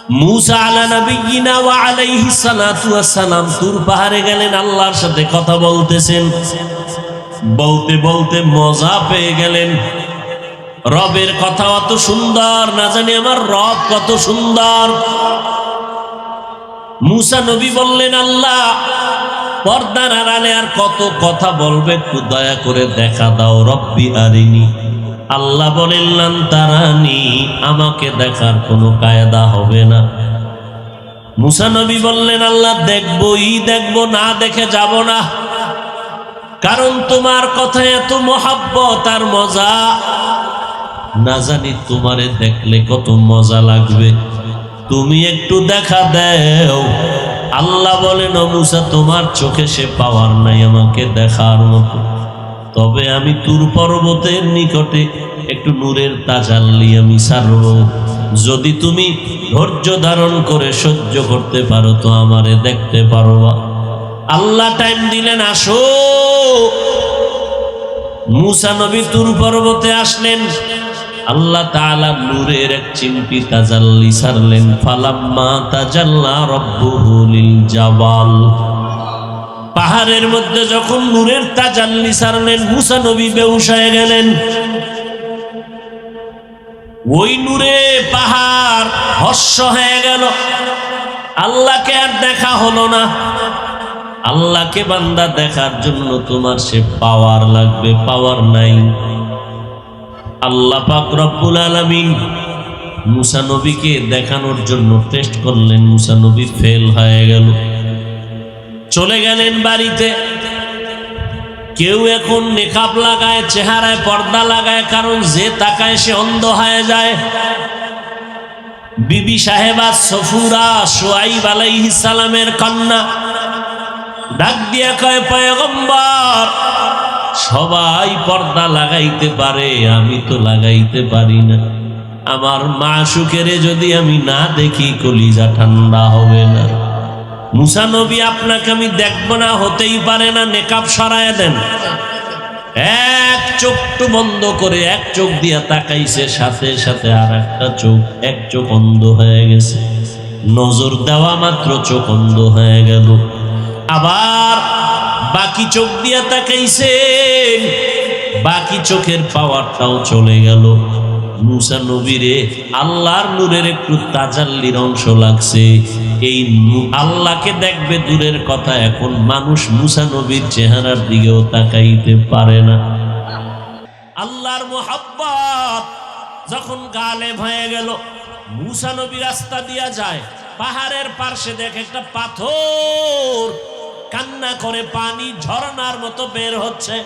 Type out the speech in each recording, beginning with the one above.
মুসা আলা নবিয়িনা ওয়া আলাইহিস সালাতু ওয়াস সালাম তুর পাহাড়ে গেলেন, আল্লাহর সাথে কথা বলতেছেন। বলতে বলতে মজা পেয়ে গেলেন। রবের কথা অত সুন্দর, না জানি আমার রব কত সুন্দর। মুসা নবী বললেন, আল্লাহ পর্দার আড়ালে আর কত কথা বলবে, একটু দয়া করে দেখা দাও। রব্বি আরিনি। আল্লাহ বলেন, লান তারানি, আমাকে দেখার কোনো কায়দা হবে না। মুসা নবী বললেন, আল্লাহ দেখবই দেখবো, না দেখে যাব না। কারণ তোমার কথায় এত মোহাব্বত আর মজা, না জানি তোমারে দেখলে কত মজা লাগবে, তুমি একটু দেখা দাও। আল্লাহ বলেন, ও মুসা তোমার চোখে সে পাওয়ার নাই আমাকে দেখার মতো, তবে আমি তুর পর্বতের নিকটে একটু নূরের তাজাল্লি আমি ছাড়ব। যদি তুমি ধৈর্য ধারণ করে সহ্য করতে পারো তো আমারে দেখতে পারবা। আল্লাহ টাইম দিলেন, আসো। মুসা নবী তুর পর্বতে আসলেন। আল্লাহ তাআলা নূরের এক চিমটি তাজাল্লি ছাড়লেন। ফালাম্মা তাজাল্লা রাব্বুহু লিল জাবাল, পাহাড়ের মধ্যে যখন নূরের তাজাল্লি ছাড়লেন, মুসা নবী বেহুশ হয়ে গেলেন। ওই নূরে পাহাড় ভস্ম হয়ে গেল। আল্লাহকে আর দেখা হলো না। আল্লাহকে বান্দা দেখার জন্য তোমার সে পাওয়ার লাগবে, পাওয়ার নাই। আল্লাহ পাক রব্বুল আলামিন মুসা নবীকে দেখানোর জন্য টেস্ট করলেন। মুসা নবী ফেল হয়ে গেল। চলে গেলেন বাড়িতে। কেউ এখন নেকাব লাগায়, চেহারায় পর্দা লাগায়, কারণ যে তাকায় সে অন্ধ হয়ে যায়। বিবি সাহেবা সফুরা শুআইব আলাইহিস সালামের কন্যা ডাক দিয়া কয়, পয়গম্বর সবাই পর্দা লাগাইতে পারে, আমি তো লাগাইতে পারি না। আমার মাশূকেরে যদি আমি না দেখি কলিজা ঠান্ডা হবে না। মুসা নবী, আপনাকে আমি দেখব না, হতেই পারে না, নেকাব সরায় দেন। এক চোখটু বন্ধ করে এক চোখ দিয়া তাকাইছে, সাথে সাথে আর একটা চোখ, এক চোখ অন্ধ হয়ে গেছে। নজর দেওয়া মাত্র চোখ অন্ধ হয়ে গেল। আবার বাকি চোখ দিয়া তাকাইছে, বাকি চোখের পাওয়ারটাও চলে গেল। মুসা নবীরে আল্লাহর নূরের একটু তাজাল্লির অংশ লাগছে। এই আল্লাহকে দেখবে দূরের কথা, এখন মানুষ মুসা নবীর চেহারার দিকেও তাকাইতে পারে না। আল্লাহর মুহাব্বত যখন গালেব হয়ে গেল, মুসা নবী রাস্তা দিয়া যায়, পাহাড়ের পার্শ্বে দেখে একটা পাথর কান্না করে পানি ঝর্ণার মতো বের হচ্ছে।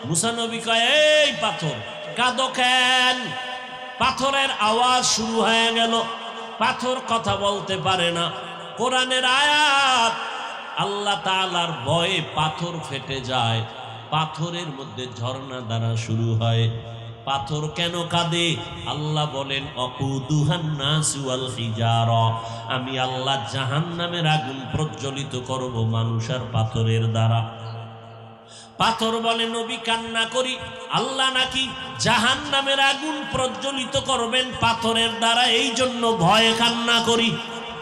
মুসা নবী কয়, এই পাথর কাঁদো কেন? পাথরের আওয়াজ শুরু হয়ে গেল। পাথর কথা বলতে পারে না। কোরআনের আয়াত, আল্লাহ তাআলার ভয়ে পাথর ফেটে যায়, পাথরের মধ্যে ঝর্ণা দ্বারা শুরু হয়। পাথর কেন কাঁদে? আল্লাহ বলেন, অকুদুহান নাসু ওয়াল হিজারা, আমি আল্লাহ জাহান্নামের আগুন প্রজ্বলিত করব মানুষ আর পাথরের দ্বারা। পাথর বলে, নবী কান্না করি, আল্লাহ নাকি জাহান্নামের আগুন প্রজ্বলিত করবেন পাথরের দ্বারা, এই জন্য ভয়ে কান্না করি।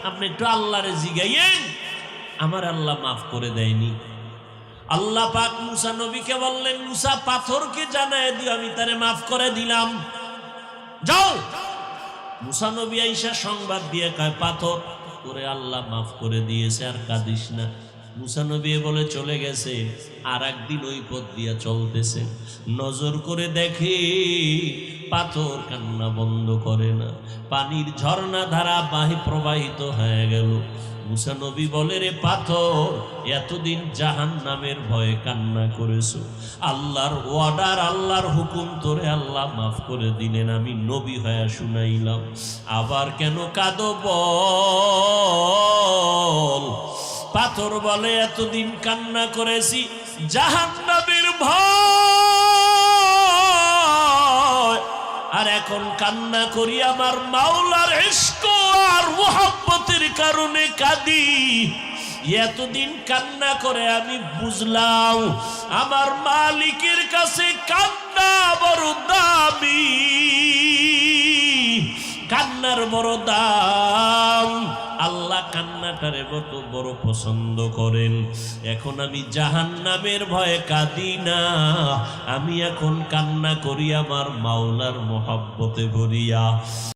আপনি একটু আল্লাহরে জিগাইয়েন, আমার আল্লাহ মাফ করে দেয়নি। আল্লাহ পাক মুসা নবীকে বললেন, মুসা পাথরকে জানায় দিও আমি তারে মাফ করে দিলাম, যাও। মুসা নবী আইসা সংবাদ দিয়ে কয়, পাথর তোরে আল্লাহ মাফ করে দিয়েছে, আর কাঁদিস না। মুসা নবী বলে চলে গেছে। আর একদিন ওই পথ দিয়া চলতেছে, নজর করে দেখে পাথর কান্না বন্ধ করে না, পানির ঝর্ণা ধারা প্রবাহিত হয়ে গেল। মুসা নবী বলে, রে পাথর, এতদিন জাহান্নামের ভয়ে কান্না করেছো, আল্লাহর অর্ডার, আল্লাহর হুকুম তোরে আল্লাহ মাফ করে দিলেন, আমি নবী হয়ে শুনাইলাম, আবার কেন কাঁদো বল? পাথর বলে, এতদিন কান্না করেছি জাহান্নামের ভয়, আর এখন কান্না করি আমার মাওলার ইশক আর মুহাব্বতের কারণে কাঁদি। এতদিন কান্না করে আমি বুঝলাম আমার মালিকের কাছে কান্না বড় দামি, কান্নার বড় দাম। আল্লাহ কান্নাটারে কত বড় পছন্দ করেন। এখন আমি জাহান্নামের ভয়ে কাঁদি না, আমি এখন কান্না করি আমার মাওলার মহব্বতে ভরিয়া।